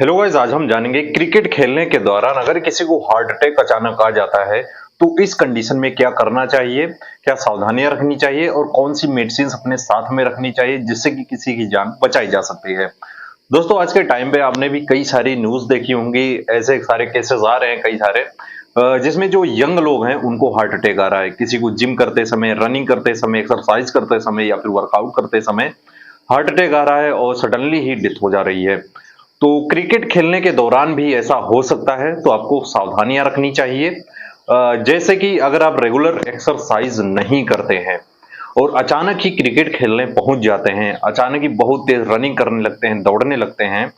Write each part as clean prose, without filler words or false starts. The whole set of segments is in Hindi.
हेलो गाइस, आज हम जानेंगे क्रिकेट खेलने के दौरान अगर किसी को हार्ट अटैक अचानक आ जाता है तो इस कंडीशन में क्या करना चाहिए, क्या सावधानियां रखनी चाहिए और कौन सी मेडिसिन अपने साथ में रखनी चाहिए जिससे कि किसी की जान बचाई जा सकती है। दोस्तों, आज के टाइम पे आपने भी कई सारी न्यूज देखी होंगी, ऐसे सारे केसेस आ रहे हैं कई सारे जिसमें जो यंग लोग हैं उनको हार्ट अटैक आ रहा है। किसी को जिम करते समय, रनिंग करते समय, एक्सरसाइज करते समय या फिर वर्कआउट करते समय हार्ट अटैक आ रहा है और सडनली ही डेथ हो जा रही है। तो क्रिकेट खेलने के दौरान भी ऐसा हो सकता है, तो आपको सावधानियां रखनी चाहिए। जैसे कि अगर आप रेगुलर एक्सरसाइज नहीं करते हैं और अचानक ही क्रिकेट खेलने पहुंच जाते हैं, अचानक ही बहुत तेज रनिंग करने लगते हैं, दौड़ने लगते हैं,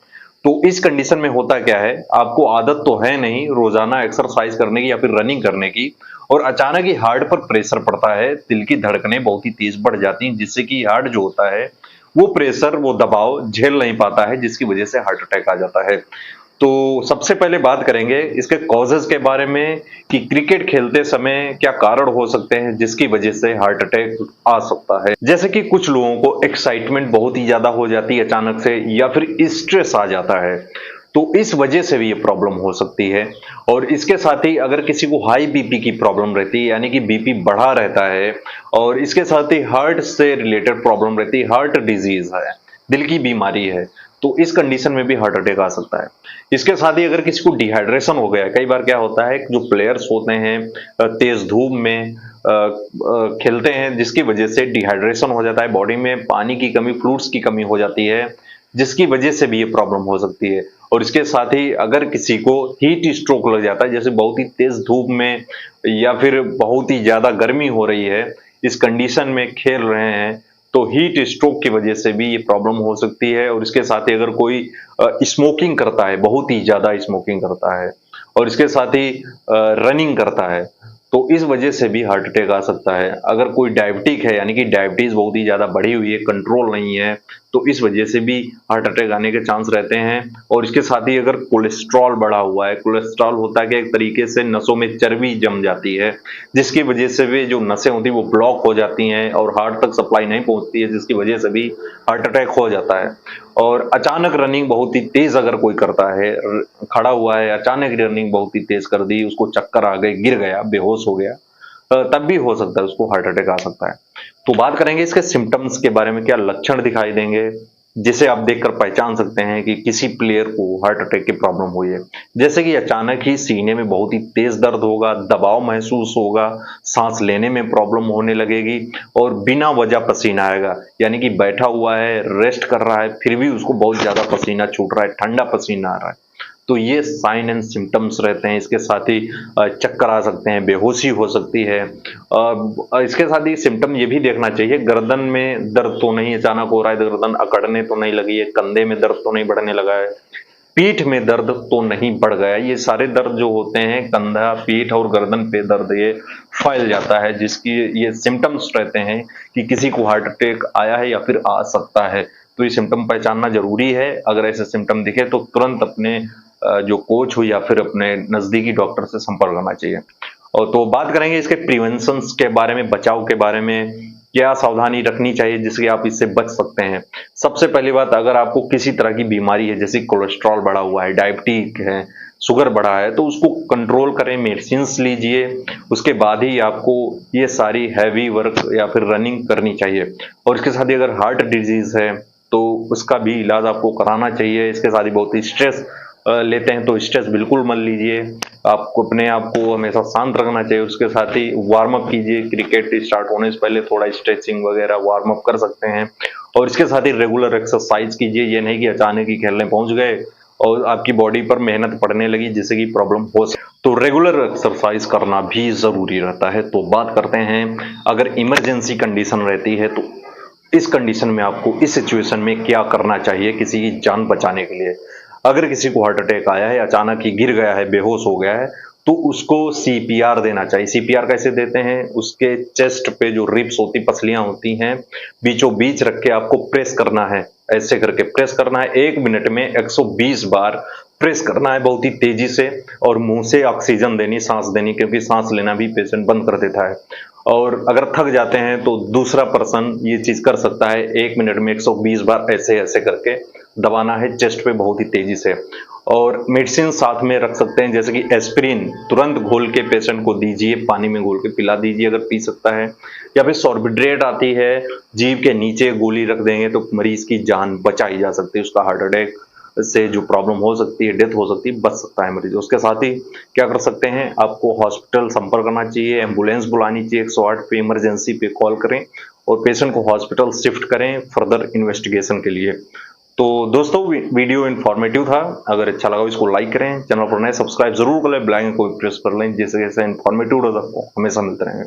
तो इस कंडीशन में होता क्या है, आपको आदत तो है नहीं रोजाना एक्सरसाइज करने की या फिर रनिंग करने की, और अचानक ही हार्ट पर प्रेशर पड़ता है, दिल की धड़कनें बहुत ही तेज बढ़ जाती हैं, जिससे कि हार्ट जो होता है वो प्रेशर, वो दबाव झेल नहीं पाता है, जिसकी वजह से हार्ट अटैक आ जाता है। तो सबसे पहले बात करेंगे इसके कॉजेज के बारे में कि क्रिकेट खेलते समय क्या कारण हो सकते हैं जिसकी वजह से हार्ट अटैक आ सकता है। जैसे कि कुछ लोगों को एक्साइटमेंट बहुत ही ज्यादा हो जाती है अचानक से, या फिर स्ट्रेस आ जाता है, तो इस वजह से भी ये प्रॉब्लम हो सकती है। और इसके साथ ही अगर किसी को हाई बीपी की प्रॉब्लम रहती है, यानी कि बीपी बढ़ा रहता है, और इसके साथ ही हार्ट से रिलेटेड प्रॉब्लम रहती है, हार्ट डिजीज है, दिल की बीमारी है, तो इस कंडीशन में भी हार्ट अटैक आ सकता है। इसके साथ ही अगर किसी को डिहाइड्रेशन हो गया है, कई बार क्या होता है जो प्लेयर्स होते हैं तेज धूप में खेलते हैं, जिसकी वजह से डिहाइड्रेशन हो जाता है, बॉडी में पानी की कमी, फ्लूइड्स की कमी हो जाती है, जिसकी वजह से भी ये प्रॉब्लम हो सकती है। और इसके साथ ही अगर किसी को हीट स्ट्रोक लग जाता है, जैसे बहुत ही तेज धूप में या फिर बहुत ही ज्यादा गर्मी हो रही है, इस कंडीशन में खेल रहे हैं, तो हीट स्ट्रोक की वजह से भी ये प्रॉब्लम हो सकती है। और इसके साथ ही अगर कोई स्मोकिंग करता है, बहुत ही ज्यादा स्मोकिंग करता है, और इसके साथ ही रनिंग करता है, तो इस वजह से भी हार्ट अटैक आ सकता है। अगर कोई डायबिटिक है, यानी कि डायबिटीज बहुत ही ज्यादा बढ़ी हुई है, कंट्रोल नहीं है, तो इस वजह से भी हार्ट अटैक आने के चांस रहते हैं। और इसके साथ ही अगर कोलेस्ट्रॉल बढ़ा हुआ है, कोलेस्ट्रॉल होता है कि एक तरीके से नसों में चर्बी जम जाती है, जिसकी वजह से भी जो नसें होती है वो ब्लॉक हो जाती हैं और हार्ट तक सप्लाई नहीं पहुंचती है, जिसकी वजह से भी हार्ट अटैक हो जाता है। और अचानक रनिंग बहुत ही तेज अगर कोई करता है, खड़ा हुआ है, अचानक रनिंग बहुत ही तेज कर दी, उसको चक्कर आ गए, गिर गया, बेहोश हो गया, तब भी हो सकता है उसको हार्ट अटैक आ सकता है। तो बात करेंगे इसके सिम्टम्स के बारे में, क्या लक्षण दिखाई देंगे जिसे आप देखकर पहचान सकते हैं कि किसी प्लेयर को हार्ट अटैक की प्रॉब्लम हुई है। जैसे कि अचानक ही सीने में बहुत ही तेज दर्द होगा, दबाव महसूस होगा, सांस लेने में प्रॉब्लम होने लगेगी, और बिना वजह पसीना आएगा, यानी कि बैठा हुआ है, रेस्ट कर रहा है, फिर भी उसको बहुत ज्यादा पसीना छूट रहा है, ठंडा पसीना आ रहा है, तो ये साइन एंड सिम्टम्स रहते हैं। इसके साथ ही चक्कर आ सकते हैं, बेहोशी हो सकती है। इसके साथ ही सिम्टम ये भी देखना चाहिए, गर्दन में दर्द तो नहीं अचानक हो रहा है, गर्दन अकड़ने तो नहीं लगी है, कंधे में दर्द तो नहीं बढ़ने लगा है, पीठ में दर्द तो नहीं बढ़ गया। ये सारे दर्द जो होते हैं, कंधा, पीठ और गर्दन पे दर्द ये फैल जाता है, जिसकी ये सिम्टम्स रहते हैं कि किसी को हार्ट अटैक आया है या फिर आ सकता है। तो ये सिम्टम पहचानना जरूरी है। अगर ऐसे सिम्टम दिखे तो तुरंत अपने जो कोच हो या फिर अपने नजदीकी डॉक्टर से संपर्क करना चाहिए। और तो बात करेंगे इसके प्रिवेंशन के बारे में, बचाव के बारे में, क्या सावधानी रखनी चाहिए जिससे आप इससे बच सकते हैं। सबसे पहली बात, अगर आपको किसी तरह की बीमारी है, जैसे कोलेस्ट्रॉल बढ़ा हुआ है, डायबिटिक है, शुगर बढ़ा है, तो उसको कंट्रोल करें, मेडिसिन लीजिए, उसके बाद ही आपको ये सारी हैवी वर्क या फिर रनिंग करनी चाहिए। और इसके साथ ही अगर हार्ट डिजीज है तो उसका भी इलाज आपको कराना चाहिए। इसके साथ ही बहुत ही स्ट्रेस लेते हैं तो स्ट्रेस बिल्कुल मत लीजिए, आपको अपने आप को हमेशा शांत रखना चाहिए। उसके साथ ही वार्म अप कीजिए, क्रिकेट स्टार्ट होने से पहले थोड़ा स्ट्रेचिंग वगैरह वार्म अप कर सकते हैं। और इसके साथ ही रेगुलर एक्सरसाइज कीजिए, ये नहीं कि अचानक ही खेलने पहुंच गए और आपकी बॉडी पर मेहनत पड़ने लगी जिससे कि प्रॉब्लम हो सके, तो रेगुलर एक्सरसाइज करना भी जरूरी रहता है। तो बात करते हैं, अगर इमरजेंसी कंडीशन रहती है तो इस कंडीशन में आपको इस सिचुएशन में क्या करना चाहिए किसी की जान बचाने के लिए। अगर किसी को हार्ट अटैक आया है, अचानक ही गिर गया है, बेहोश हो गया है, तो उसको सीपीआर देना चाहिए। सीपीआर कैसे देते हैं, उसके चेस्ट पे जो रिब्स होती, पसलियां होती हैं, बीचों बीच रख के आपको प्रेस करना है, ऐसे करके प्रेस करना है, 1 मिनट में 120 बार प्रेस करना है बहुत ही तेजी से, और मुंह से ऑक्सीजन देनी, सांस देनी, क्योंकि सांस लेना भी पेशेंट बंद कर देता है। और अगर थक जाते हैं तो दूसरा पर्सन ये चीज कर सकता है, 1 मिनट में 120 बार ऐसे ऐसे करके दबाना है चेस्ट पे बहुत ही तेजी से। और मेडिसिन साथ में रख सकते हैं, जैसे कि एस्पिरिन तुरंत घोल के पेशेंट को दीजिए, पानी में घोल के पिला दीजिए अगर पी सकता है। या फिर सॉर्बिट्रेट आती है, जीभ के नीचे गोली रख देंगे तो मरीज की जान बचाई जा सकती है, उसका हार्ट अटैक से जो प्रॉब्लम हो सकती है, डेथ हो सकती है, बच सकता है मरीज। उसके साथ ही क्या कर सकते हैं, आपको हॉस्पिटल संपर्क करना चाहिए, एम्बुलेंस बुलानी चाहिए, 108 पे इमरजेंसी पे कॉल करें और पेशेंट को हॉस्पिटल शिफ्ट करें फर्दर इन्वेस्टिगेशन के लिए। तो दोस्तों वीडियो इन्फॉर्मेटिव था, अगर अच्छा लगा इसको लाइक करें, चैनल पर नए सब्सक्राइब जरूर कर लें, बेल आइकन को प्रेस कर लें, जैसे जैसे इन्फॉर्मेटिव हमेशा मिलते रहेंगे।